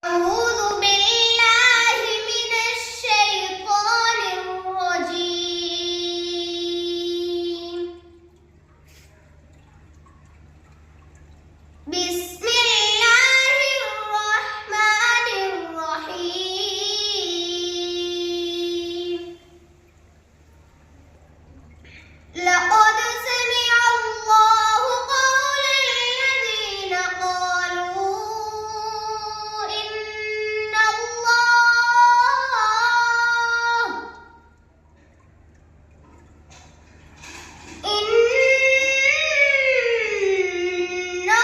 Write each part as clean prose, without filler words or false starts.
أعوذ بالله من الشيطان الرجيم. بسم الله الرحمن الرحيم. لقد سمع الله قول الذين قالوا إن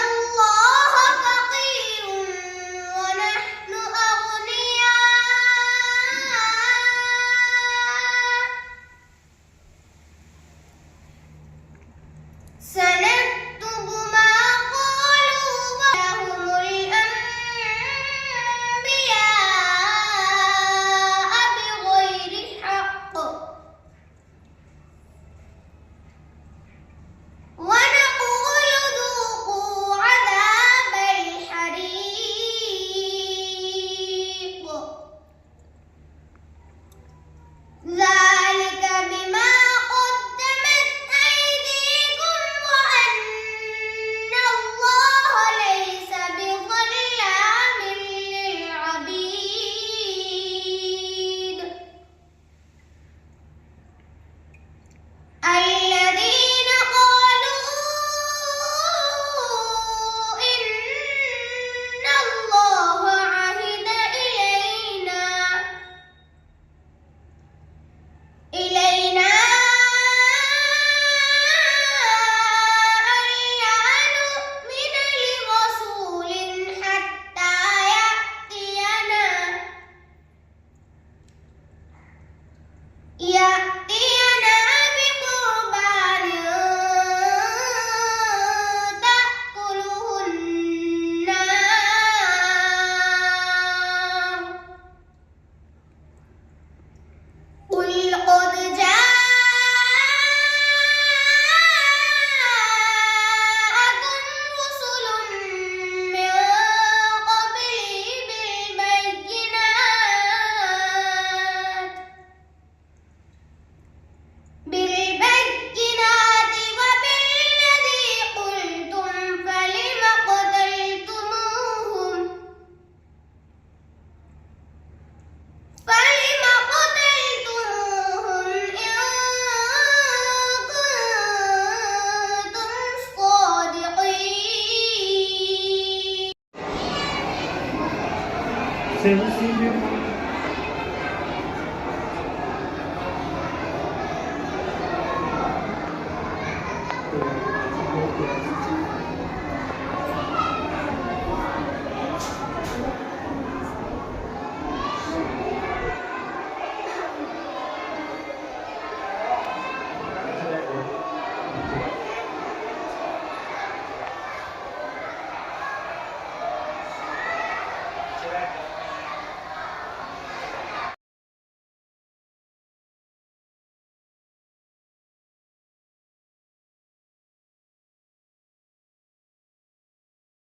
الله فقير ونحن أغنياء. سنكتب ما قالوا ولهم الأنبياء بغير حق ونقول ذوقوا عذاب الحريق. ذلك بما قدمت أيديكم وأن الله ليس بظلام للعبيد. الذين قالوا إن الله عهد إلينا ألا نؤمن لرسول حتى يأتينا بقربان تأكله النار. قل قد جاءكم رسل من قبلي بالبينات وبالذي قلتم فلم قتلتموهم إن كنتم صادقين. Sensible.